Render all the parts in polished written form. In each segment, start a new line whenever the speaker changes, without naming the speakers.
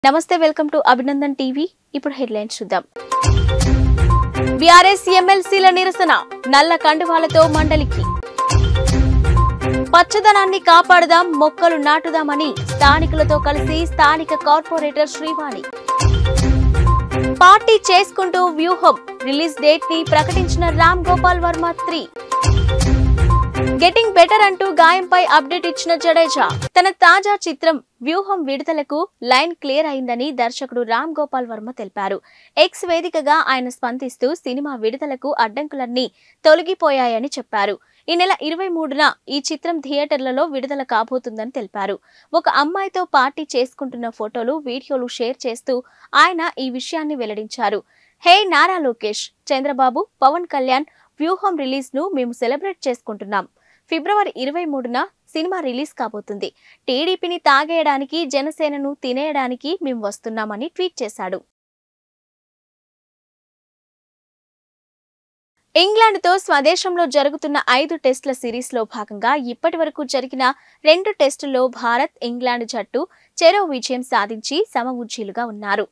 నమస్తే welcome to Abhinandan TV ఇప్పుడు headlines చూద్దాం బీఆర్ఎస్ ఎమ్మెల్సీల నిరసన నల్ల కండువాలతో మండలికి పచ్చదనాన్ని కాపాడదాం మొక్కలు నాటుదామని స్థానికులతో కలిసి స్థానిక కార్పొరేటర్ శ్రీవాణి పార్టీ చేసుకుంటూ వ్యూహం రిలీజ్ డేట్ ని ప్రకటించిన రామ్ గోపాల్ వర్మ 3 గెటింగ్ బెటర్ అంటూ గాయంపై అప్డేట్ ఇచ్చిన జడేజా తన తాజా చిత్రం వ్యూహం విడుదలకు లైన్ క్లియర్ అయిందని దర్శకుడు రామ్ గోపాల్ వర్మ తెలిపారు. ఎక్స్ వేదికగా ఆయన స్పందిస్తూ సినిమా విడుదలకు అడ్డంకులన్నీ తొలగిపోయాయని చెప్పారు. ఈ నెల 23న ఈ చిత్రం థియేటర్లలో విడుదల కాబోతుందని తెలిపారు. ఒక అమ్మాయితో పార్టీ చేసుకుంటున్న ఫోటోలు వీడియోలు షేర్ చేస్తూ ఆయన ఈ విషయాన్ని వెల్లడించారు. హే నారా లోకేష్, చంద్రబాబు, పవన్ కళ్యాణ్ వ్యూహం రిలీజ్ ను మేము సెలబ్రేట్ చేసుకుంటున్నాం. ఫిబ్రవరి 23న సినిమా రిలీజ్ కాబోతుంది. టీడీపీని తాగేయడానికి జనసేనను తినేయడానికి మేము వస్తున్నామని ట్వీట్ చేశాడు. ఇంగ్లాండ్తో స్వదేశంలో జరుగుతున్న 5 టెస్టుల సిరీస్లో భాగంగా ఇప్పటి వరకు జరిగిన 2 టెస్టుల్లో భారత్, ఇంగ్లాండ్ జట్టు చెరో విజయం సాధించి సమవుజ్జీలుగా ఉన్నారు.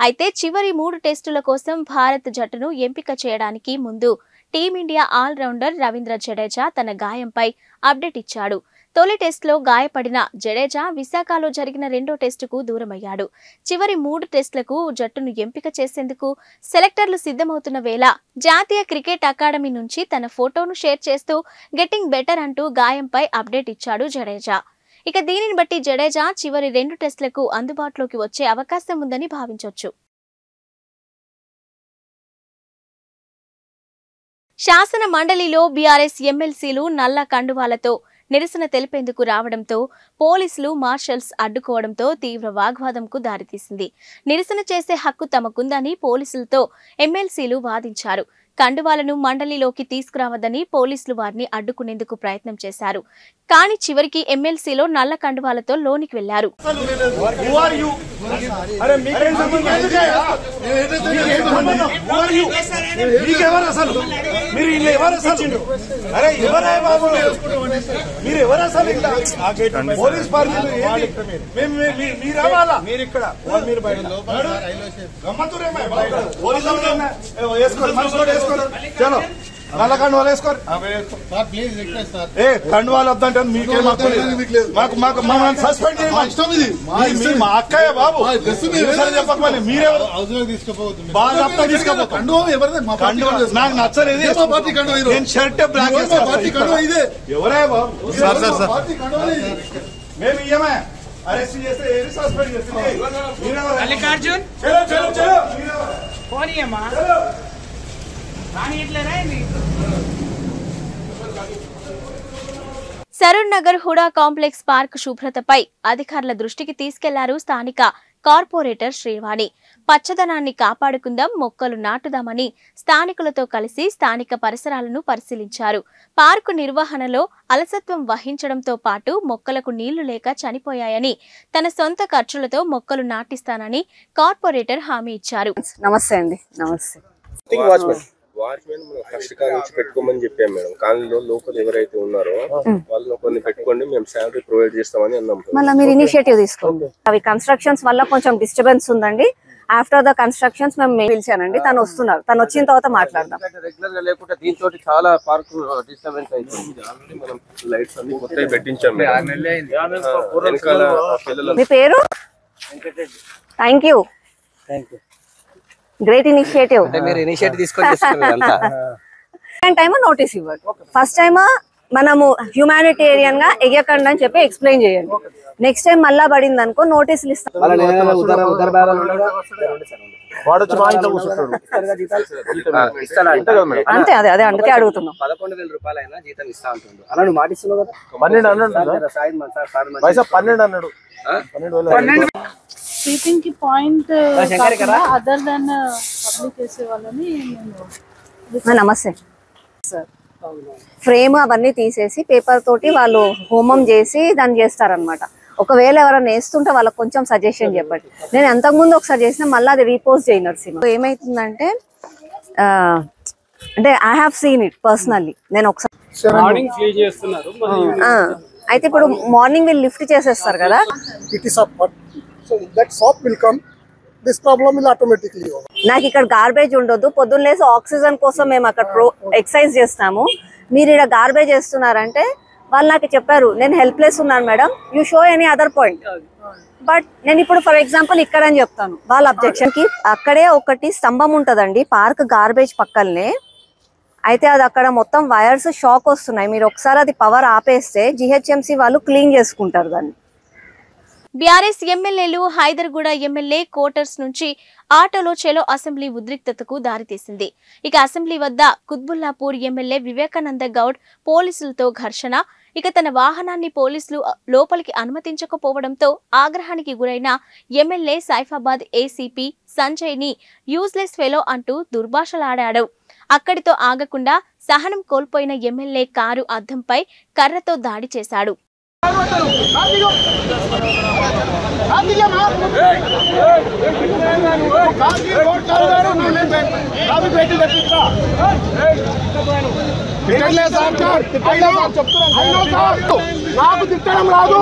అయితే చివరి 3 టెస్టుల కోసం భారత్ జట్టును ఎంపిక చేయడానికి ముందు టీమిండియా ఆల్రౌండర్ రవీంద్ర జడేజా తన గాయంపై అప్డేట్ ఇచ్చాడు. తొలి టెస్టులో గాయపడిన జడేజా విశాఖలో జరిగిన 2వ టెస్టుకు దూరమయ్యాడు. చివరి 3 టెస్టులకు జట్టును ఎంపిక చేసేందుకు సెలెక్టర్లు సిద్ధమవుతున్న వేళ జాతీయ క్రికెట్ అకాడమీ నుంచి తన ఫోటోను షేర్ చేస్తూ గెటింగ్ బెటర్ అంటూ గాయంపై అప్డేట్ ఇచ్చాడు జడేజా. ఇక దీనిని బట్టి జడేజా చివరి 2 టెస్టులకు అందుబాటులోకి వచ్చే అవకాశం ఉందని భావించొచ్చు. శాసన మండలిలో బీఆర్ఎస్ ఎమ్మెల్సీలు నల్ల కండువాలతో నిరసన తెలిపేందుకు రావడంతో పోలీసులు మార్షల్స్ అడ్డుకోవడంతో తీవ్ర వాగ్వాదంకు దారితీసింది. నిరసన చేసే హక్కు తమకుందని పోలీసులతో ఎమ్మెల్సీలు వాదించారు. కండువాలను మండలిలోకి తీసుకురావద్దని పోలీసులు వారిని అడ్డుకునేందుకు ప్రయత్నం చేశారు. కానీ చివరికి ఎమ్మెల్సీలో నల్ల కండువాలతో లోనికి వెళ్లారు.
చలో నల్ల కండువాలు వేసుకోరు. కండువాలు వద్దంటే మీకేం సస్పెండ్ చేయండి. మా అక్కయ్య బాబు చెప్పకపోతే మీరెవరు నాకు నచ్చలేదు. నేను షర్ట్ బ్లాక్ ఎవరే బాబు మేము ఇయ్యమే అరెస్ట్ చేస్తే సస్పెండ్ చేస్తే
సరూర్ నగర్ హుడా కాంప్లెక్స్ పార్క్ శుభ్రతపై అధికారుల దృష్టికి తీసుకెళ్లారు స్థానిక కార్పొరేటర్ శ్రీవాణి. పచ్చదనాన్ని కాపాడుకుందాం, మొక్కలు నాటుదామని స్థానికులతో కలిసి స్థానిక పరిసరాలను పరిశీలించారు. పార్కు నిర్వహణలో అలసత్వం వహించడంతో పాటు మొక్కలకు నీళ్లు లేక చనిపోయాయని తన సొంత ఖర్చులతో మొక్కలు నాటిస్తానని కార్పొరేటర్ హామీ ఇచ్చారు.
నమస్తే అండి. నమస్తే.
వాచ్మెన్ మనం ఫస్ట్ కాల్ నుంచి పెట్టుకోమని చెప్పాం మేడం. కాలనీలో లోకల్ ఎవరైతే ఉన్నారో వాళ్ళని కొన్ని పెట్టుకోండి, మేము శాలరీ ప్రొవైడ్ చేస్తామని అన్నాం.
మళ్ళీ మీరు ఇనిషియేటివ్ తీసుకోండి. అవి కన్స్ట్రక్షన్స్ వల్ల కొంచెం డిస్టర్బెన్స్ ఉందండి. ఆఫ్టర్ ద కన్స్ట్రక్షన్స్ మేము పిలిచానండి. తను వస్తున్నారు. తను వచ్చిన తర్వాత మాట్లాడదాం.
రెగ్యులర్ గా లేకుంటే దీంతో చాలా పార్క్ డిస్టర్బెన్స్ అవుతుంది. మనం లైట్స్ అన్ని కొత్తగా పెట్టించాం.
మీ పేరు? Thank you. Great initiative. Second time notice ఇవ్వండి. ఫస్ట్ టైమ్ మనము హ్యూమానిటేరియన్ గా ఎయ్యకండి అని చెప్పి ఎక్స్ప్లెయిన్ చేయండి. నెక్స్ట్ టైం మళ్ళా పడింది అనుకో నోటీసులు ఇస్తాం. అంతే, అదే అదే అందుకే అడుగుతున్నాం.
11,000 రూపాయలైనా జీతం ఇస్తా అంటుండు. అలా నువ్వు మాటిస్తున్నావు కదా. 12 అన్నాడు.
స్లీపింగ్ కి పాయింట్ అదర్ దెన్ పబ్లిక్ చేసే వాళ్ళని
నమస్తే సార్. ఫ్రేమ్ అవన్నీ తీసేసి పేపర్ తోటి వాళ్ళు హోమం చేసి దాన్ని చేస్తారనమాట. ఒకవేళ ఎవరైనా వేస్తుంటే వాళ్ళకి కొంచెం సజెషన్ చెప్పండి. నేను అంతకుముందు ఒకసారి చేసిన మళ్ళీ అది రీపోస్ట్ చేయి నరసింహ. ఏమైతుందంటే అంటే I have seen it personally. నేను ఒకసారి అయితే ఇప్పుడు మార్నింగ్ వీళ్ళు లిఫ్ట్ చేసేస్తారు కదా.
that SOP will come, this problem will automatically over.
నాకు ఇక్కడ గార్బేజ్ ఉండొద్దు, పొద్దున్న లేసి ఆక్సిజన్ కోసం మేము అక్కడ ఎక్సర్సైజ్ చేస్తాము, మీరు ఇక్కడ గార్బేజ్ చేస్తున్నారంటే వాళ్ళు నాకు చెప్పారు, నేను హెల్ప్లెస్ ఉన్నాను madam, you show any other point. But నేను ఇప్పుడు ఫర్ ఎగ్జాంపుల్ ఇక్కడ అని చెప్తాను, వాళ్ళ అబ్జెక్షన్ కి అక్కడే ఒకటి స్తంభం ఉంటదండి పార్క్ గార్బేజ్ పక్కనే, అయితే అది అక్కడ మొత్తం వైర్స్ షాక్ వస్తున్నాయి, మీరు ఒకసారి అది పవర్ ఆపేస్తే జిహెచ్ఎంసీ వాళ్ళు క్లీన్ చేసుకుంటారు దాన్ని.
బీఆర్ఎస్ ఎమ్మెల్యేలు హైదర్గూడ ఎమ్మెల్యే క్వార్టర్స్ నుంచి ఆటోలో చెలో అసెంబ్లీ ఉద్రిక్తతకు దారితీసింది. ఇక అసెంబ్లీ వద్ద కుత్బుల్లాపూర్ ఎమ్మెల్యే వివేకానంద గౌడ్ పోలీసులతో ఘర్షణ. ఇక తన వాహనాన్ని పోలీసులు లోపలికి అనుమతించకపోవడంతో ఆగ్రహానికి గురైన ఎమ్మెల్యే సైఫాబాద్ ఏసీపీ సంజయ్ ని యూజ్లెస్ ఫెలో అంటూ దుర్భాషలాడాడు. అక్కడితో ఆగకుండా సహనం కోల్పోయిన ఎమ్మెల్యే కారు అద్దంపై కర్రతో దాడి చేశాడు.
నాకు తిట్టడం రాదు.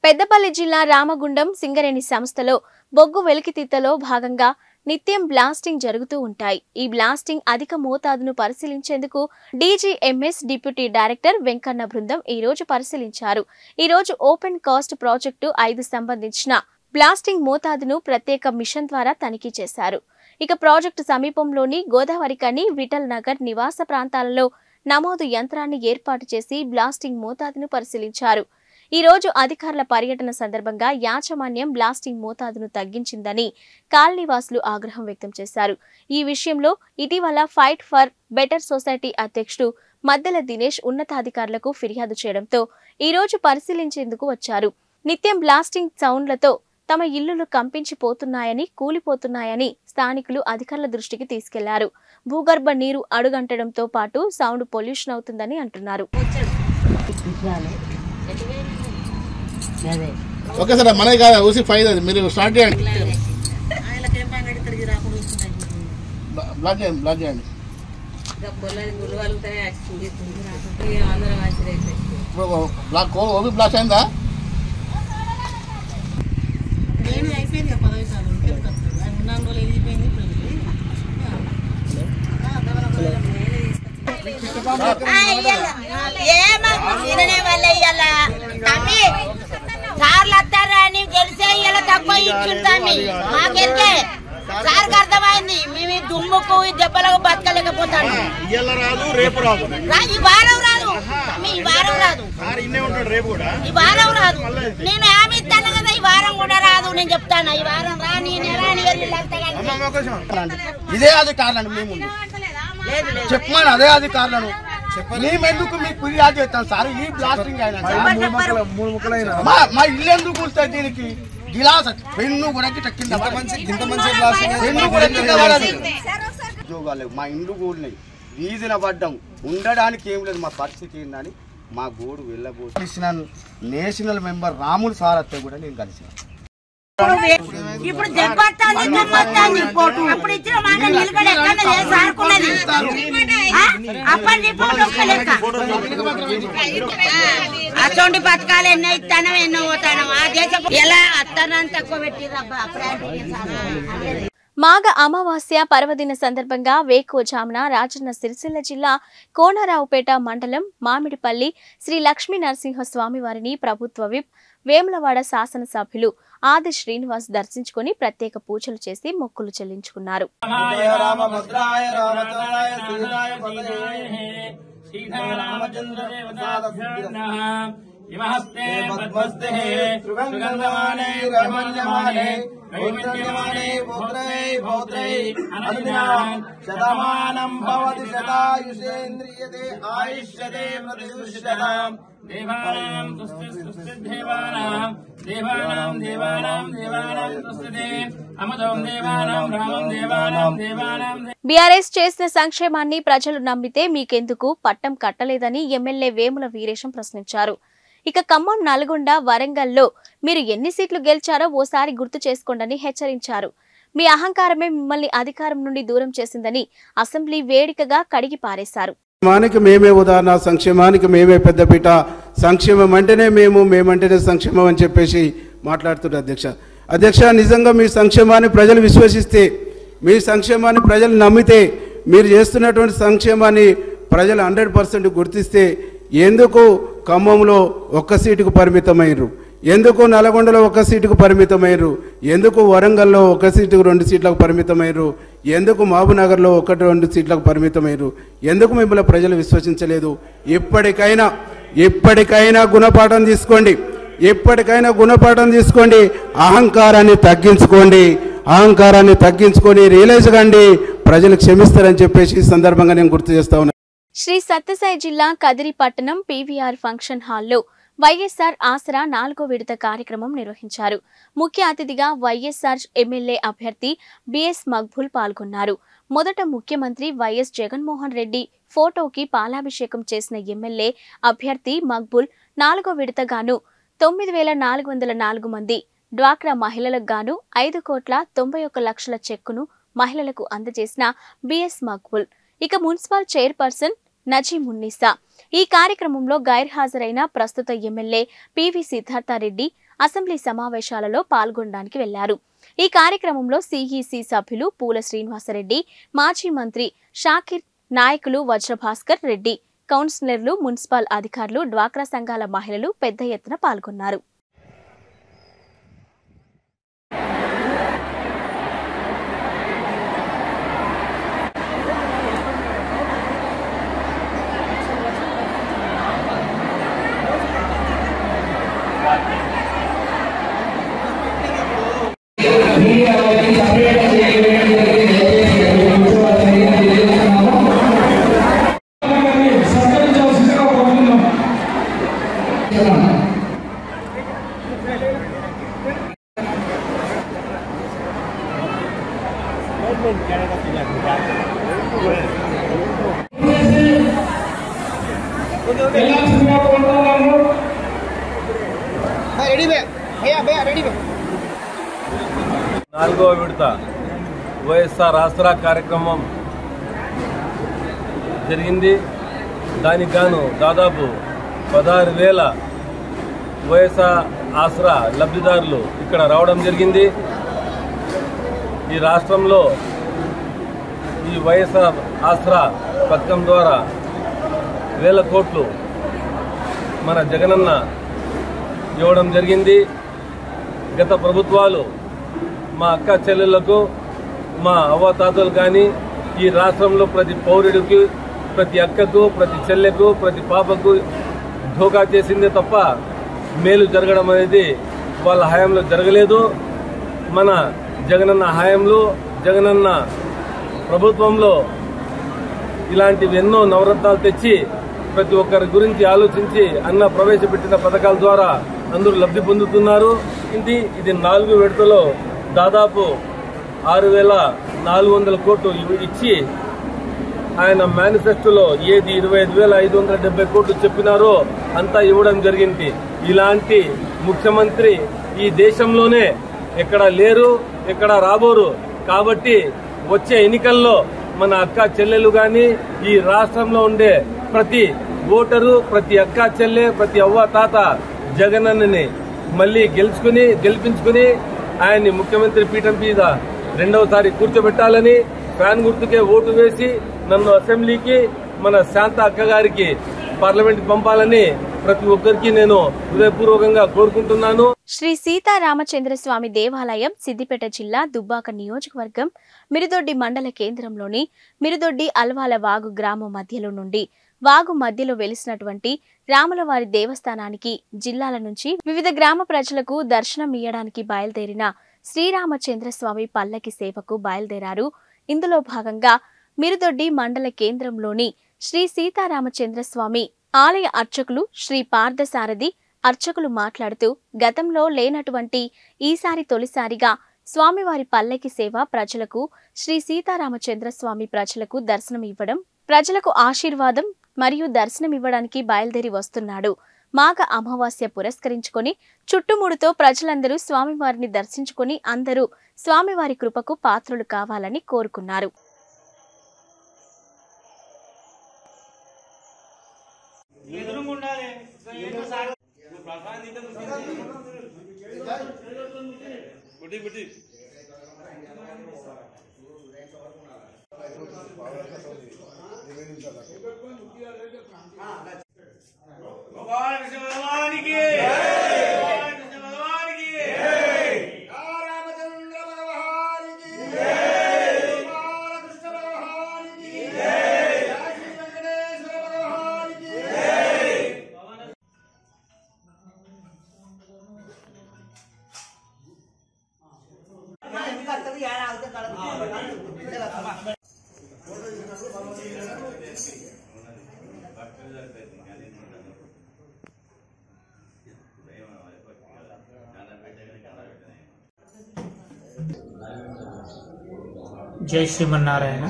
పెద్దపల్లి జిల్లా రామగుండం సింగరేణి సంస్థలో బొగ్గు వెలికితీతలో భాగంగా నిత్యం బ్లాస్టింగ్ జరుగుతూ ఉంటాయి. ఈ బ్లాస్టింగ్ అధిక మోతాదును పరిశీలించేందుకు డీజీఎంఎస్ డిప్యూటీ డైరెక్టర్ వెంకన్న బృందం ఈ రోజు పరిశీలించారు. ఈ రోజు ఓపెన్ కాస్ట్ ప్రాజెక్టు 5 సంబంధించిన బ్లాస్టింగ్ మోతాదును ప్రత్యేక మిషన్ ద్వారా తనిఖీ చేశారు. ఇక ప్రాజెక్టు సమీపంలోని గోదావరికని, విఠల్ నగర్ నివాస ప్రాంతాలలో నమోదు యంత్రాన్ని ఏర్పాటు చేసి బ్లాస్టింగ్ మోతాదును పరిశీలించారు. ఈ రోజు అధికారుల పర్యటన సందర్భంగా యాజమాన్యం బ్లాస్టింగ్ మోతాదును తగ్గించిందని కాలనీవాసులు ఆగ్రహం వ్యక్తం చేశారు. ఈ విషయంలో ఇటీవల ఫైట్ ఫర్ బెటర్ సొసైటీ అధ్యక్షుడు మద్దెల దినేష్ ఉన్నతాధికారులకు ఫిర్యాదు చేయడంతో ఈ రోజు పరిశీలించేందుకు వచ్చారు. నిత్యం బ్లాస్టింగ్ సౌండ్లతో తమ ఇల్లులు కంపించిపోతున్నాయని, కూలిపోతున్నాయని స్థానికులు అధికారుల దృష్టికి తీసుకెళ్లారు. భూగర్భ నీరు అడుగంటడంతో పాటు సౌండ్ పొల్యూషన్ అవుతుందని అంటున్నారు.
ఓకే సార్, మనకి కాదు ఊసి ఫైల్ అది, మీరు స్టార్ట్ చేయండి, బ్లాక్ చేయండి. బ్లాక్ ఓబీ బ్లాక్ అయిందా?
సార్లు వస్తారా అని గెలిచే ఇలా తక్కువ ఇచ్చుంటామి, మాకెరికే సార్కి అర్థమైంది. మేము దుమ్ముకు దెబ్బలకు బతకలేకపోతాను. ఈ వారం రాదు, ఈ వారం రాదు, ఈ వారం రాదు. నేను హామీ ఇస్తాను కదా, ఈ వారం కూడా రాదు. నేను చెప్తాను, ఈ వారం రాని
ఇదే అధికారులను మేము చెప్పమని, అదే అధికారులను మేము ఎందుకు మీకు ఫిర్యాదు చేస్తాం సార్? ఈ బ్లాస్టింగ్ అయినా మా ఇల్లు ఎందుకు కూలుతాయి? దీనికి గిలాస పెన్ను కూడా ఉద్యోగాలు మా ఇండ్లు కూలినాయి, వీధిన పడ్డం, ఉండడానికి ఏం లేదు. మా పరిస్థితి ఏందని మా గోడు వెళ్ళబోతున్న నేషనల్ మెంబర్ రాములు సార్ అత్తే కూడా నేను కలిసిన.
ఇప్పుడు అప్పుడు ఇచ్చిన మాట నిలబడి అటువంటి పథకాలు ఎన్నో ఇస్తానో ఎన్నో పోతాను. ఆ దేశం ఎలా అత్తనాన్ని తక్కువ పెట్టిరబ్బా.
మాఘ అమావాస్య పర్వదిన సందర్భంగా వేకువజామున రాజన్న సిరిసిల్ల జిల్లా కోనరావుపేట మండలం మామిడిపల్లి శ్రీ లక్ష్మీ నరసింహస్వామి వారిని ప్రభుత్వ విప్ వేములవాడ శాసనసభ్యులు ఆది శ్రీనివాస్ దర్శించుకుని ప్రత్యేక పూజలు చేసి మొక్కులు చెల్లించుకున్నారు. బీఆర్ఎస్ చేసిన సంక్షేమాన్ని ప్రజలు నమ్మితే మీకెందుకు పట్టం కట్టలేదని ఎమ్మెల్యే వేముల వీరేశం ప్రశ్నించారు. ఇక ఖమ్మం, నల్గొండ, వరంగల్లో మీరు ఎన్ని సీట్లు గెలిచారో ఓసారి గుర్తు చేసుకోండని హెచ్చరించారు. మీ అహంకారమే మిమ్మల్ని అధికారం నుండి దూరం చేసిందని అసెంబ్లీ వేదికగా కడిగి పారేశారు.
సంక్షేమానికి మేమే ఉదాహరణ, సంక్షేమానికి మేమే పెద్దపీట, సంక్షేమం అంటేనే మేమంటేనే సంక్షేమం అని చెప్పేసి మాట్లాడుతున్నారు అధ్యక్ష. నిజంగా మీ సంక్షేమాన్ని ప్రజలు విశ్వసిస్తే, మీ సంక్షేమాన్ని ప్రజలు నమ్మితే, మీరు చేస్తున్నటువంటి సంక్షేమాన్ని ప్రజలు 100% గుర్తిస్తే ఎందుకు ఖమ్మంలో 1 సీటుకు పరిమితమయ్యారు, ఎందుకు నల్గొండలో 1 సీటుకు పరిమితమయ్యారు, ఎందుకు వరంగల్లో 1 సీటుకు 2 సీట్లకు పరిమితమయ్యారు, ఎందుకు మహబూబ్నగర్లో 1-2 సీట్లకు పరిమితమయ్యారు, ఎందుకు మిమ్మల్ని ప్రజలు విశ్వసించలేదు? ఇప్పటికైనా గుణపాఠం తీసుకోండి, అహంకారాన్ని తగ్గించుకొని రియలైజ్ కండి, ప్రజలు క్షమిస్తారని చెప్పేసి ఈ సందర్భంగా నేను గుర్తు చేస్తా ఉన్నాను.
శ్రీ సత్యసాయి జిల్లా కదిరి పట్టణం పీవీఆర్ ఫంక్షన్ హాల్లో వైఎస్ఆర్ ఆసరా 4వ విడత కార్యక్రమం నిర్వహించారు. ముఖ్య అతిథిగా వైఎస్ఆర్ ఎమ్మెల్యే అభ్యర్థి బిఎస్ మక్బుల్ పాల్గొన్నారు. మొదట ముఖ్యమంత్రి వైఎస్ జగన్మోహన్ రెడ్డి ఫోటోకి పాలాభిషేకం చేసిన ఎమ్మెల్యే అభ్యర్థి మక్బుల్ 4వ విడతగాను 9,404 మంది డ్వాక్రా మహిళలకు గాను 5,91,00,000 చెక్కును మహిళలకు అందజేసిన బిఎస్ మక్బుల్. ఇక మున్సిపల్ చైర్పర్సన్ నజీమున్నీసా ఈ కార్యక్రమంలో గైర్హాజరైన ప్రస్తుత ఎమ్మెల్యే పివి సిద్ధార్థారెడ్డి అసెంబ్లీ సమావేశాలలో పాల్గొనడానికి వెళ్లారు. ఈ కార్యక్రమంలో సిఈసి సభ్యులు పూల శ్రీనివాసరెడ్డి, మాజీ మంత్రి షాకిర్, నాయకులు వజ్రభాస్కర్ రెడ్డి, కౌన్సిలర్లు, మున్సిపల్ అధికారులు, డ్వాక్రా సంఘాల మహిళలు పెద్ద ఎత్తున పాల్గొన్నారు.
నాలుగవ విడత వైఎస్ఆర్ ఆసరా కార్యక్రమం జరిగింది. దానికి గాను దాదాపు 16,000 వైఎస్ఆర్ ఆసరా లబ్ధిదారులు ఇక్కడ రావడం జరిగింది. ఈ రాష్ట్రంలో ఈ వైఎస్ఆర్ ఆసరా పథకం ద్వారా 1,000 కోట్లు మన జగనన్న ఇవ్వడం జరిగింది. గత ప్రభుత్వాలు మా అక్క చెల్లెళ్లకు, మా అవ్వతాతలు కానీ ఈ రాష్ట్రంలో ప్రతి పౌరుడికి, ప్రతి అక్కకు, ప్రతి చెల్లెకు, ప్రతి పాపకు ధోకా చేసిందే తప్ప మేలు జరగడం అనేది వాళ్ళ హయాంలో జరగలేదు. మన జగనన్న హయాంలో, జగనన్న ప్రభుత్వంలో ఇలాంటివి ఎన్నో నవరత్నాలు తెచ్చి ప్రతి ఒక్కరి గురించి ఆలోచించి అన్న ప్రవేశపెట్టిన పథకాల ద్వారా అందరూ లబ్ధి పొందుతున్నారు. ఇది 4 విడతలో దాదాపు 6,400 కోట్లు ఇచ్చి ఆయన మేనిఫెస్టోలో ఏది 25,570 కోట్లు చెప్పినారో అంతా ఇవ్వడం జరిగింది. ఇలాంటి ముఖ్యమంత్రి ఈ దేశంలోనే ఎక్కడ లేరు, ఎక్కడ రాబోరు. కాబట్టి వచ్చే ఎన్నికల్లో మన అక్క చెల్లెలు గాని, ఈ రాష్ట్రంలో ఉండే ప్రతి ఓటరు, ప్రతి అక్క చెల్లె, ప్రతి అవ్వ తాత జగనన్నని మళ్లీ గెలిపించుకుని ఆయన్ని ముఖ్యమంత్రి పీఠం మీద 2వసారి కూర్చోబెట్టాలని, ఫ్యాన్ గుర్తుకే ఓటు వేసి నన్ను అసెంబ్లీకి, మన శాంత అక్క గారికి పార్లమెంట్ పంపాలని ప్రతి ఒక్కరికి నేను హృదయపూర్వకంగా కోరుకుంటున్నాను.
శ్రీ సీతారామచంద్రస్వామి దేవాలయం సిద్దిపేట జిల్లా దుబ్బాక నియోజకవర్గం మిరుదొడ్డి మండల కేంద్రంలోని మిరుదొడ్డి అల్వాల వాగు గ్రామం మధ్యలో నుండి వాగు మధ్యలో వెలిసినటువంటి రాములవారి దేవస్థానానికి జిల్లాల నుంచి వివిధ గ్రామ ప్రజలకు దర్శనం ఇయ్యడానికి బయలుదేరిన శ్రీరామచంద్రస్వామి పల్లకి సేవకు బయలుదేరారు. ఇందులో భాగంగా మిరుదొడ్డి మండల కేంద్రంలోని శ్రీ సీతారామచంద్రస్వామి ఆలయ అర్చకులు శ్రీ పార్థసారథి అర్చకులు మాట్లాడుతూ, గతంలో లేనటువంటి ఈసారి తొలిసారిగా స్వామివారి పల్లకి సేవ ప్రజలకు, శ్రీ సీతారామచంద్రస్వామి ప్రజలకు దర్శనం ఇవ్వడం, ప్రజలకు ఆశీర్వాదం మరియు దర్శనం ఇవ్వడానికి బయలుదేరి వస్తున్నాడు. మాఘ అమావాస్య పురస్కరించుకొని చుట్టుముడుతో ప్రజలందరూ స్వామివారిని దర్శించుకొని అందరూ స్వామివారి కృపకు పాత్రులు కావాలని కోరుకున్నారు.
జై శ్రీమన్నారాయణ.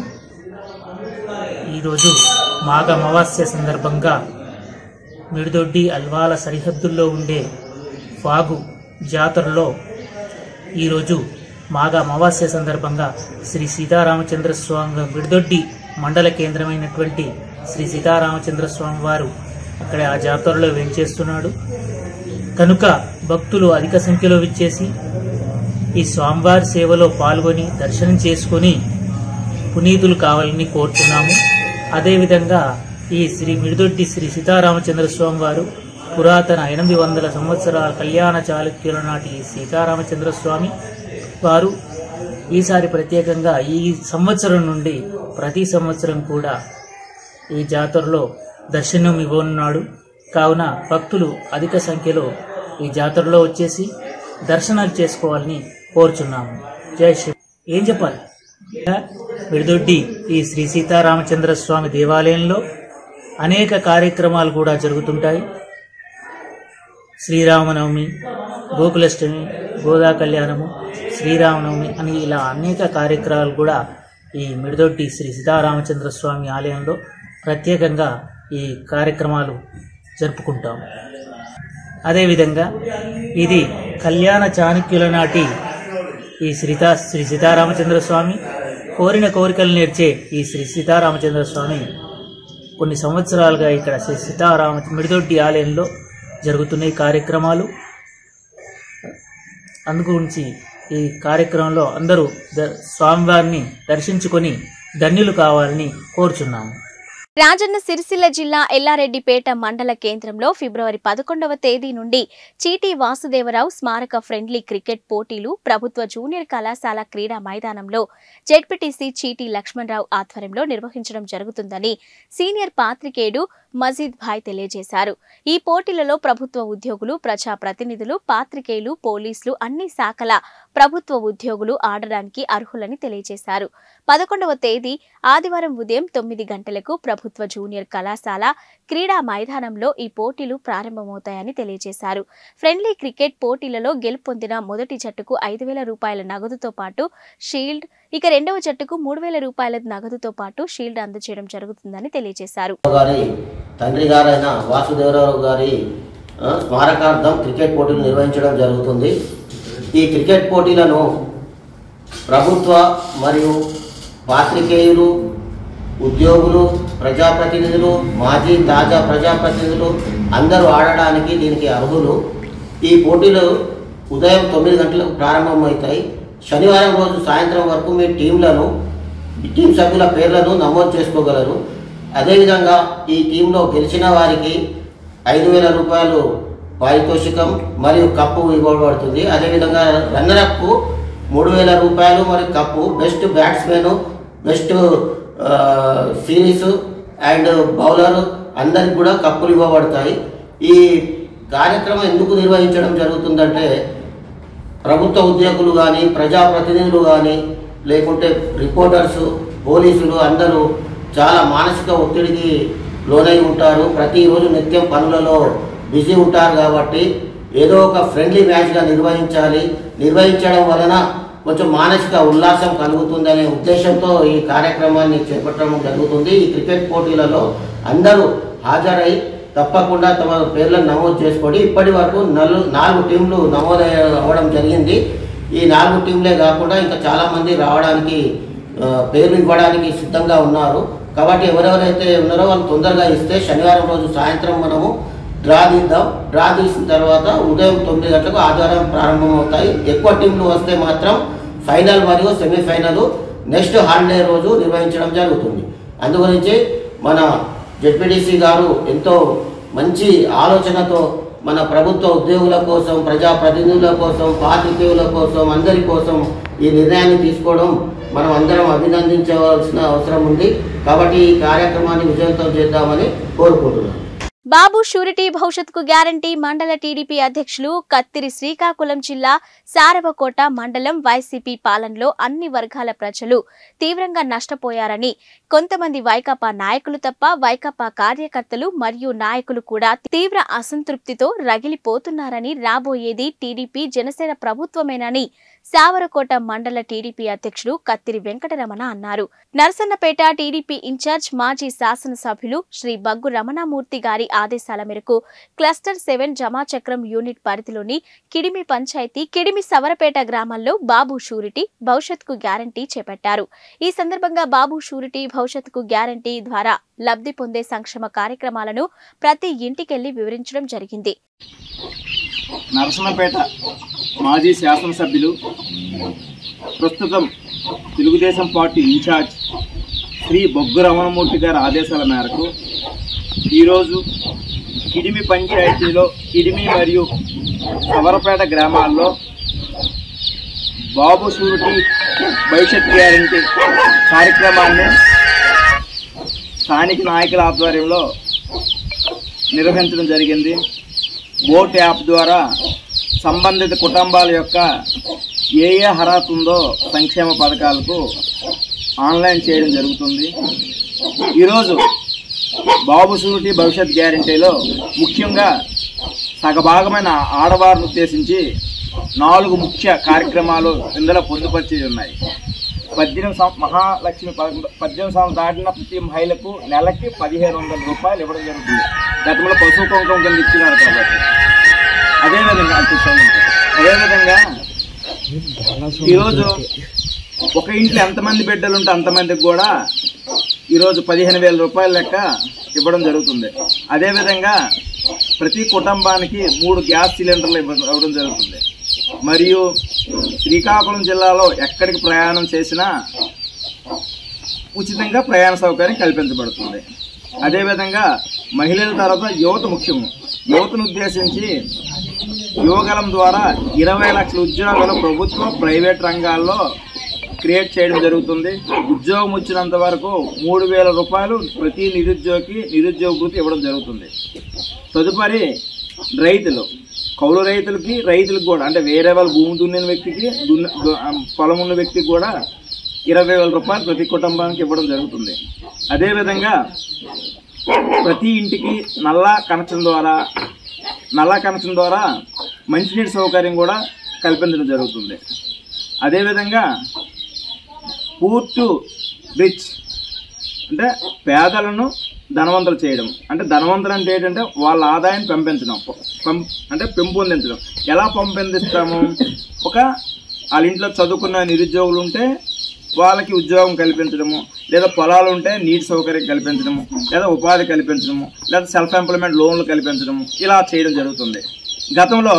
ఈరోజు మాఘ అమావాస్య సందర్భంగా మిడిదొడ్డి అల్వాల సరిహద్దుల్లో ఉండే వాగు జాతరలో ఈరోజు మాఘ అమావాస్య సందర్భంగా శ్రీ సీతారామచంద్ర స్వామి మిడిదొడ్డి మండల కేంద్రమైనటువంటి శ్రీ సీతారామచంద్ర స్వామి వారు అక్కడ ఆ జాతరలో వెంచేస్తున్నాడు కనుక భక్తులు అధిక సంఖ్యలో విచ్చేసి ఈ స్వామివారి సేవలో పాల్గొని దర్శనం చేసుకుని పునీతులు కావాలని కోరుతున్నాము. అదేవిధంగా ఈ శ్రీ మిడిదొడ్డి శ్రీ సీతారామచంద్ర స్వామి వారు పురాతన 800 సంవత్సరాల కళ్యాణ చాళుక్యుల నాటి సీతారామచంద్ర స్వామి వారు ఈసారి ప్రత్యేకంగా ఈ సంవత్సరం నుండి ప్రతి సంవత్సరం కూడా ఈ జాతరలో దర్శనం ఇవ్వనున్నాడు. కావున భక్తులు అధిక సంఖ్యలో ఈ జాతరలో వచ్చేసి దర్శనాలు చేసుకోవాలని కోరుచున్నాము. జై శ్రీ. ఏం చెప్పాలి? మిడిదొడ్డి ఈ శ్రీ సీతారామచంద్ర స్వామి దేవాలయంలో అనేక కార్యక్రమాలు కూడా జరుగుతుంటాయి. శ్రీరామనవమి, గోకులాష్టమి, గోదా కళ్యాణము, శ్రీరామనవమి అని ఇలా అనేక కార్యక్రమాలు కూడా ఈ మిడిదొడ్డి శ్రీ సీతారామచంద్ర స్వామి ఆలయంలో ప్రత్యేకంగా ఈ కార్యక్రమాలు జరుపుకుంటాము. అదేవిధంగా ఇది కళ్యాణ చాణక్యుల నాటి ఈ శ్రీ సీతారామచంద్ర స్వామి కోరిన కోరికలు నేర్చే ఈ శ్రీ సీతారామచంద్ర స్వామి కొన్ని సంవత్సరాలుగా ఇక్కడ శ్రీ మిడిదొడ్డి ఆలయంలో జరుగుతున్న కార్యక్రమాలు. అందుగురించి ఈ కార్యక్రమంలో అందరూ స్వామివారిని దర్శించుకొని ధన్యులు కావాలని కోరుచున్నాము.
రాజన్న సిరిసిల్ల జిల్లా ఎల్లారెడ్డిపేట మండల కేంద్రంలో ఫిబ్రవరి 11వ తేదీ నుండి చీటీ వాసుదేవరావు స్మారక ఫ్రెండ్లీ క్రికెట్ పోటీలు ప్రభుత్వ జూనియర్ కళాశాల క్రీడా మైదానంలో జెడ్పీటీసీ చీటీ లక్ష్మణరావు ఆధ్వర్యంలో నిర్వహించడం జరుగుతుందని సీనియర్ పాత్రికేయుడు మజీద్ భాయ్ తెలియజేశారు. ఈ పోటీలలో ప్రభుత్వ ఉద్యోగులు, ప్రజాప్రతినిధులు, పాత్రికేయులు, పోలీసులు అన్ని శాఖల ప్రభుత్వ ఉద్యోగులు ఆడడానికి అర్హులని తెలియజేశారు. 11వ తేదీ ఆదివారం ఉదయం 9 గంటలకు ప్రభుత్వ జూనియర్ కళాశాల క్రీడా మైదానంలో ఈ పోటీలు ప్రారంభమవుతాయని తెలియజేశారు. ఫ్రెండ్లీ క్రికెట్ పోటీలలో గెలుపొందిన మొదటి జట్టుకు 5,000 రూపాయల నగదుతో పాటు షీల్డ్, ఇక రెండవ జట్టుకు 3,000 రూపాయల నగదుతో పాటు షీల్డ్ అందజేయడం జరుగుతుందని తెలియజేశారు.
తండ్రి గారైన వాసుదేవరావు గారి స్మారకార్థం క్రికెట్ పోటీలు నిర్వహించడం జరుగుతుంది. ఈ క్రికెట్ పోటీలను ప్రభుత్వ మరియు పాత్రికేయులు, ఉద్యోగులు, ప్రజాప్రతినిధులు, మాజీ తాజా ప్రజాప్రతినిధులు అందరూ ఆడడానికి దీనికి అర్హులు. ఈ పోటీలు ఉదయం 9 గంటలకు ప్రారంభమవుతాయి. శనివారం రోజు సాయంత్రం వరకు మీ టీం సభ్యుల పేర్లను నమోదు చేసుకోగలరు. అదేవిధంగా ఈ టీంలో గెలిచిన వారికి 5,000 రూపాయలు పారితోషికం మరియు కప్పు ఇవ్వబడుతుంది. అదేవిధంగా రన్నరప్కు 3,000 రూపాయలు మరియు cup, best batsmen, best series and bowler అందరికి కూడా కప్పులు ఇవ్వబడతాయి. ఈ కార్యక్రమం ఎందుకు నిర్వహించడం జరుగుతుందంటే ప్రభుత్వ ఉద్యోగులు కానీ, ప్రజాప్రతినిధులు కానీ, లేకుంటే రిపోర్టర్సు, పోలీసులు అందరూ చాలా మానసిక ఒత్తిడికి లోనై ఉంటారు. ప్రతిరోజు నిత్యం పనులలో బిజీ ఉంటారు. కాబట్టి ఏదో ఒక ఫ్రెండ్లీ మ్యాచ్గా నిర్వహించడం వలన కొంచెం మానసిక ఉల్లాసం కలుగుతుందనే ఉద్దేశంతో ఈ కార్యక్రమాన్ని చేపట్టడం జరుగుతుంది. ఈ క్రికెట్ పోటీలలో అందరూ హాజరై తప్పకుండా తమ పేర్లను నమోదు చేసుకోండి. ఇప్పటి వరకు 4 టీంలు నమోదు అవ్వడం జరిగింది. ఈ 4 టీంలే కాకుండా ఇంకా చాలామంది రావడానికి, పేర్లు ఇవ్వడానికి సిద్ధంగా ఉన్నారు. కాబట్టి ఎవరెవరైతే ఉన్నారో వాళ్ళు తొందరగా ఇస్తే శనివారం రోజు సాయంత్రం మనము డ్రా తీద్దాం. డ్రా తీసిన తర్వాత ఉదయం 9 గంటలకు ఆదివారం ప్రారంభమవుతాయి. ఎక్కువ టీంలు వస్తే మాత్రం ఫైనల్ మరియు సెమీఫైనల్ నెక్స్ట్ హాలిడే రోజు నిర్వహించడం జరుగుతుంది. అందుగురించి మన జెడ్పీటీసీ గారు ఎంతో మంచి ఆలోచనతో మన ప్రభుత్వ ఉద్యోగుల కోసం, ప్రజాప్రతినిధుల కోసం, పాత్రికేయుల కోసం, అందరి కోసం ఈ నిర్ణయాన్ని తీసుకోవడం మనం అందరం అభినందించవలసిన అవసరం ఉంది. కాబట్టి ఈ కార్యక్రమాన్ని విజయవంతం చేద్దామని కోరుకుంటున్నాం.
బాబు షూరిటీ భవిష్యత్కు గ్యారంటీ మండల టీడీపీ అధ్యక్షులు కత్తిరి శ్రీకాకుళం జిల్లా సారవకోట మండలం వైసీపీ పాలనలో అన్ని వర్గాల ప్రజలు తీవ్రంగా నష్టపోయారని, కొంతమంది వైకాపా నాయకులు తప్ప వైకాపా కార్యకర్తలు మరియు నాయకులు కూడా తీవ్ర అసంతృప్తితో రగిలిపోతున్నారని, రాబోయేది టీడీపీ జనసేన ప్రభుత్వమేనని సావరకోట మండల టీడీపీ అధ్యక్షుడు కత్తిరి వెంకటరమణ అన్నారు. నరసన్నపేట టీడీపీ ఇన్ఛార్జ్ మాజీ శాసనసభ్యులు శ్రీ బగ్గు రమణమూర్తి గారి ఆదేశాల మేరకు క్లస్టర్ 7 జమాచక్రం యూనిట్ పరిధిలోని కిడిమి పంచాయతీ కిడిమి సవరపేట గ్రామాల్లో బాబు షూరిటీ భవిష్యత్కు గ్యారంటీ చేపట్టారు. ఈ సందర్భంగా బాబు షూరిటీ భవిష్యత్కు గ్యారంటీ ద్వారా లబ్ధి పొందే సంక్షేమ కార్యక్రమాలను ప్రతి ఇంటికెళ్లి వివరించడం జరిగింది.
నరసన్నపేట మాజీ శాసనసభ్యులు, ప్రస్తుతం తెలుగుదేశం పార్టీ ఇన్ఛార్జ్ శ్రీ బొగ్గు రమణమూర్తి గారి ఆదేశాల మేరకు ఈరోజు కిడిమి పంచాయతీలో కిడిమి మరియు సవరపేట గ్రామాల్లో బాబు షూరిటీ భవిష్యత్ గ్యారంటీ కార్యక్రమాన్ని స్థానిక నాయకుల ఆధ్వర్యంలో నిర్వహించడం జరిగింది. బోట్ యాప్ ద్వారా సంబంధిత కుటుంబాల యొక్క ఏ అర్హత ఉందో సంక్షేమ పథకాలకు ఆన్లైన్ చేయడం జరుగుతుంది. ఈరోజు బాబు షూరిటీ భవిష్యత్ గ్యారంటీలో ముఖ్యంగా సగభాగమైన ఆడవారిని ఉద్దేశించి 4 ముఖ్య కార్యక్రమాలు ఇందులో పొందుపరిచి ఉన్నాయి. 18 మహాలక్ష్మి 18 సంవత్సరాలు దాటిన ప్రతి మహిళకు నెలకి 1500 రూపాయలు ఇవ్వడం జరుగుతుంది. గతంలో పశువు కుంకుమ కింద ఇచ్చినారు కాబట్టి. అదేవిధంగా ఈరోజు ఒక ఇంట్లో ఎంతమంది బిడ్డలు ఉంటే అంతమందికి కూడా ఈరోజు 15,000 రూపాయల లెక్క ఇవ్వడం జరుగుతుంది. అదేవిధంగా ప్రతి కుటుంబానికి 3 గ్యాస్ సిలిండర్లు ఇవ్వడం జరుగుతుంది. మరియు శ్రీకాకుళం జిల్లాలో ఎక్కడికి ప్రయాణం చేసినా ఉచితంగా ప్రయాణ సౌకర్యం కల్పించబడుతుంది. అదేవిధంగా మహిళల తర్వాత యువత ముఖ్యము. యువతను ఉద్దేశించి యువగలం ద్వారా 20 లక్షల ఉద్యోగాలు ప్రభుత్వ ప్రైవేట్ రంగాల్లో క్రియేట్ చేయడం జరుగుతుంది. ఉద్యోగం వచ్చినంత వరకు 3,000 రూపాయలు ప్రతి నిరుద్యోగ వృత్తి ఇవ్వడం జరుగుతుంది. తదుపరి రైతులు, కౌలు రైతులకు కూడా, అంటే వేరే వాళ్ళ భూమి దున్నిన వ్యక్తికి, పొలం ఉన్న వ్యక్తికి కూడా 20,000 రూపాయలు ప్రతి కుటుంబానికి ఇవ్వడం జరుగుతుంది. అదేవిధంగా ప్రతి ఇంటికి నల్లా కనెక్షన్ ద్వారా మంచినీటి సౌకర్యం కూడా కల్పించడం జరుగుతుంది. అదేవిధంగా పూర్టు బ్రిడ్జ్ అంటే పేదలను ధనవంతులు చేయడం. అంటే ధనవంతులు అంటే ఏంటంటే వాళ్ళ ఆదాయాన్ని పెంపొందించడం. ఎలా పెంపొందిస్తాము? వాళ్ళ ఇంట్లో చదువుకున్న నిరుద్యోగులు ఉంటే వాళ్ళకి ఉద్యోగం కల్పించడము, లేదా పొలాలు ఉంటే నీటి సౌకర్యం కల్పించడము, లేదా ఉపాధి కల్పించడము, లేదా సెల్ఫ్ ఎంప్లాయ్మెంట్ లోన్లు కల్పించడము, ఇలా చేయడం జరుగుతుంది. గతంలో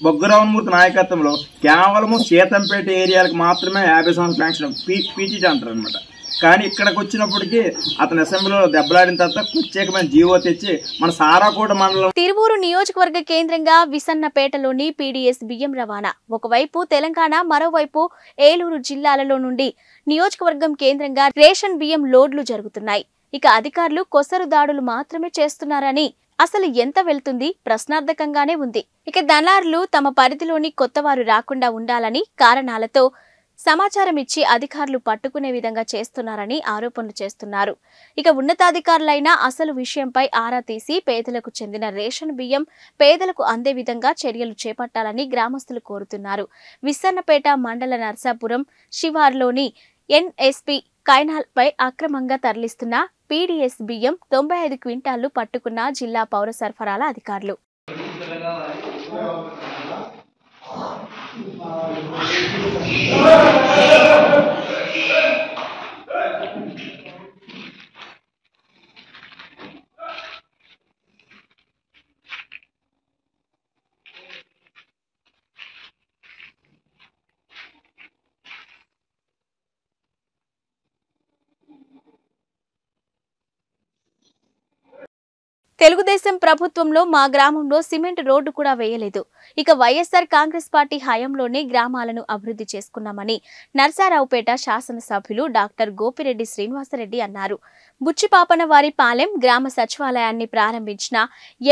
బొగ్గు రమణమూర్తి నాయకత్వంలో కేవలము సీతంపేట ఏరియాలకు మాత్రమే 50 సంవత్సరాల పెన్షన్ పీటీటీ అంటారు అనమాట. కానీ ఇక్కడికి వచ్చినప్పటికీ అతని అసెంబ్లీలో దెబ్బలాడిన తర్వాత ప్రత్యేకమైన జీవో తెచ్చి మన సారాకోట మండలం
తిరువూరు నియోజకవర్గ కేంద్రంగా విసన్నపేటలోని పీడీఎస్ బియ్యం రవాణా. ఒకవైపు తెలంగాణ, మరోవైపు ఏలూరు జిల్లాలలో నుండి నియోజకవర్గం కేంద్రంగా రేషన్ బియ్యం లోడ్లు జరుగుతున్నాయి. ఇక అధికారులు కొసరు దాడులు మాత్రమే చేస్తున్నారని, అసలు ఎంత వెళ్తుంది ప్రశ్నార్థకంగానే ఉంది. ఇక దళారులు తమ పరిధిలోని కొత్తవారు రాకుండా ఉండాలని కారణాలతో సమాచారం ఇచ్చి అధికారులు పట్టుకునే విధంగా చేస్తున్నారని ఆరోపణలు చేస్తున్నారు. ఇక ఉన్నతాధికారులైన అసలు విషయంపై ఆరా తీసి పేదలకు చెందిన రేషన్ బియ్యం పేదలకు అందే విధంగా చర్యలు చేపట్టాలని గ్రామస్తులు కోరుతున్నారు. విసన్నపేట మండల నర్సాపురం శివార్లోని ఎన్ఎస్పి కైనాల్ పై అక్రమంగా తరలిస్తున్న పీడీఎస్ బియ్యం 95 క్వింటాళ్లు పట్టుకున్న జిల్లా పౌర సరఫరాల అధికారులు. తెలుగుదేశం ప్రభుత్వంలో మా గ్రామంలో సిమెంట్ రోడ్డు కూడా వేయలేదు. ఇక వైఎస్ఆర్ కాంగ్రెస్ పార్టీ హయాంలోనే గ్రామాలను అభివృద్ధి చేసుకున్నామని నర్సారావుపేట శాసనసభ్యులు డాక్టర్ గోపిరెడ్డి శ్రీనివాసరెడ్డి అన్నారు. బుచ్చిపాపనవారి పాలెం గ్రామ సచివాలయాన్ని ప్రారంభించిన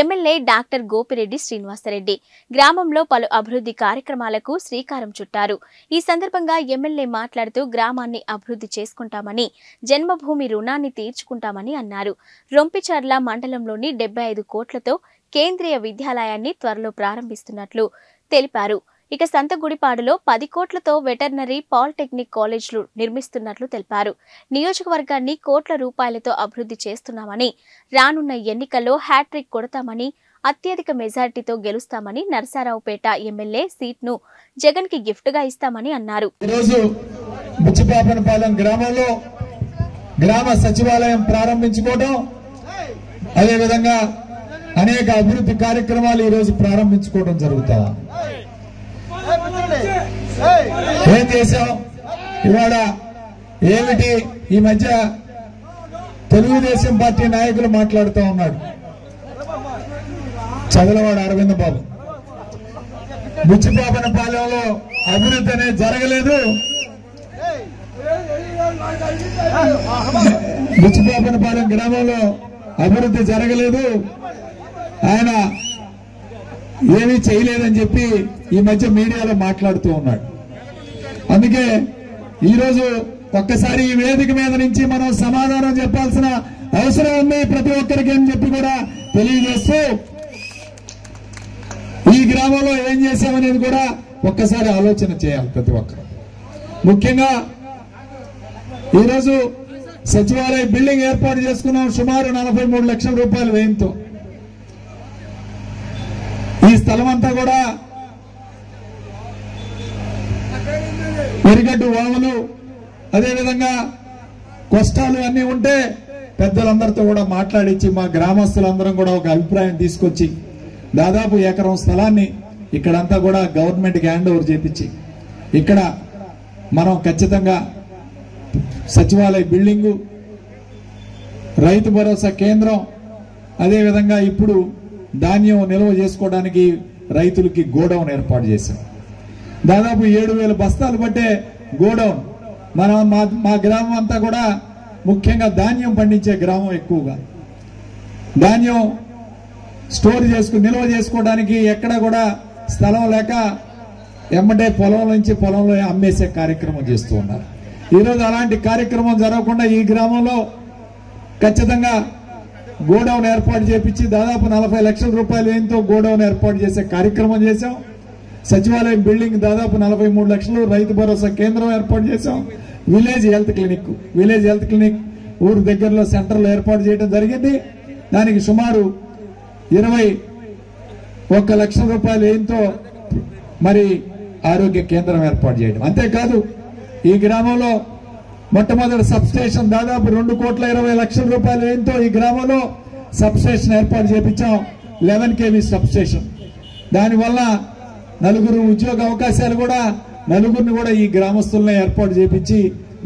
ఎమ్మెల్యే డాక్టర్ గోపిరెడ్డి శ్రీనివాసరెడ్డి గ్రామంలో పలు అభివృద్ధి కార్యక్రమాలకు శ్రీకారం చుట్టారు. ఈ సందర్భంగా ఎమ్మెల్యే మాట్లాడుతూ గ్రామాన్ని అభివృద్ధి చేసుకుంటామని, జన్మభూమి రుణాన్ని తీర్చుకుంటామని అన్నారు. రొంపిచర్ల మండలంలోని 75 కోట్లతో కేంద్రీయ విద్యాలయాన్ని త్వరలో ప్రారంభిస్తున్నట్లు తెలిపారు. ఇక సంతగుడిపాడులో 10 కోట్లతో వెటర్నరీ పాలిటెక్నిక్ కాలేజ్లు నిర్మిస్తున్నట్లు తెలిపారు. నియోజకవర్గాన్ని కోట్ల రూపాయలతో అభివృద్ధి చేస్తున్నామని, రానున్న ఎన్నికల్లో హ్యాట్రిక్ కొడతామని, అత్యధిక మెజారిటీతో గెలుస్తామని, నర్సారావుపేట ఎమ్మెల్యే సీట్ను జగన్ కి గిఫ్ట్ గా ఇస్తామని అన్నారు.
గ్రామంలో గ్రామ సచివాలయం ప్రారంభించుకోవడం, అదేవిధంగా అనేక అభివృద్ధి కార్యక్రమాలు ఈ రోజు ప్రారంభించుకోవడం జరుగుతా. ఏం చేశాం ఇవాళ? ఏమిటి ఈ మధ్య తెలుగుదేశం పార్టీ నాయకులు మాట్లాడుతూ ఉన్నాడు. చదలవాడ అరవింద్ బాబు, బుచ్చిపాపనపాలెంలో అభివృద్ధి అనేది జరగలేదు, బుచ్చిపాపనపాలెం గ్రామంలో అభివృద్ధి జరగలేదు, ఆయన ఏమీ చేయలేదని చెప్పి ఈ మధ్య మీడియాలో మాట్లాడుతూ ఉన్నాడు. అందుకే ఈరోజు ఒక్కసారి ఈ వేదిక మీద నుంచి మనం సమాధానం చెప్పాల్సిన అవసరం ఉంది ప్రతి ఒక్కరికి అని చెప్పి కూడా తెలియజేస్తూ, ఈ గ్రామంలో ఏం చేశామనేది కూడా ఒక్కసారి ఆలోచన చేయాలి ప్రతి ఒక్కరు. ముఖ్యంగా ఈరోజు సచివాలయ బిల్డింగ్ ఏర్పాటు చేసుకున్నాం సుమారు 43 లక్షల రూపాయల వ్యయంతో. ఈ స్థలం అంతా కూడా ఎరిగడ్డు వాములు, అదేవిధంగా కష్టాలు అన్ని ఉంటే పెద్దలందరితో కూడా మాట్లాడించి మా గ్రామస్తులందరం కూడా ఒక అభిప్రాయం తీసుకొచ్చి దాదాపు ఎకరం స్థలాన్ని ఇక్కడంతా కూడా గవర్నమెంట్కి హ్యాండ్ ఓవర్ చేపించి ఇక్కడ మనం ఖచ్చితంగా సచివాలయ బిల్డింగు, రైతు భరోసా కేంద్రం, అదేవిధంగా ఇప్పుడు ధాన్యం నిల్వ చేసుకోవడానికి రైతులకి గోడౌన్ ఏర్పాటు చేశాం. దాదాపు 7,000 బస్తాలు పట్టే గోడౌన్. మా గ్రామం అంతా కూడా ముఖ్యంగా ధాన్యం పండించే గ్రామం. ఎక్కువగా ధాన్యం స్టోర్ చేసుకుని నిల్వ చేసుకోవడానికి ఎక్కడ కూడా స్థలం లేక ఎమ్మటే పొలం నుంచి పొలంలో అమ్మేసే కార్యక్రమం చేస్తూ ఉన్నారు. ఈరోజు అలాంటి కార్యక్రమం జరగకుండా ఈ గ్రామంలో ఖచ్చితంగా గోడౌన్ ఏర్పాటు చేపించి దాదాపు 40 లక్షల రూపాయలు ఎంతో గోడౌన్ ఏర్పాటు చేసే కార్యక్రమం చేశాం. సచివాలయం బిల్డింగ్ దాదాపు 43 లక్షలు, రైతు భరోసా కేంద్రం ఏర్పాటు చేశాం. విలేజ్ హెల్త్ క్లినిక్ ఊరు దగ్గరలో సెంటర్లో ఏర్పాటు చేయడం జరిగింది. దానికి సుమారు 21 లక్షల రూపాయలు ఎంతో మరి ఆరోగ్య కేంద్రం ఏర్పాటు చేయడం. అంతేకాదు ఈ గ్రామంలో మొట్టమొదటి సబ్ స్టేషన్ దాదాపు 2,20 లక్షల రూపాయలు ఎంతో ఈ గ్రామంలో సబ్ స్టేషన్ ఏర్పాటు చేపించాం. 11 kV సబ్ స్టేషన్. దానివల్ల 4 ఉద్యోగ అవకాశాలు కూడా, 4 కూడా ఈ గ్రామస్తులనే ఏర్పాటు చేపించి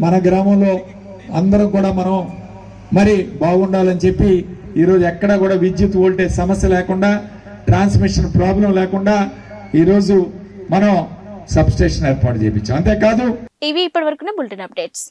మన గ్రామంలో అందరం కూడా మనం మరి బాగుండాలని చెప్పి ఈరోజు ఎక్కడా కూడా విద్యుత్ వోల్టేజ్ సమస్య లేకుండా, ట్రాన్స్మిషన్ ప్రాబ్లం లేకుండా ఈరోజు మనం సబ్ స్టేషన్ ఏర్పాటు చేయించాం. అంతేకాదు
ఇవి ఇప్పటివరకున్న బులెటిన్ అప్డేట్స్.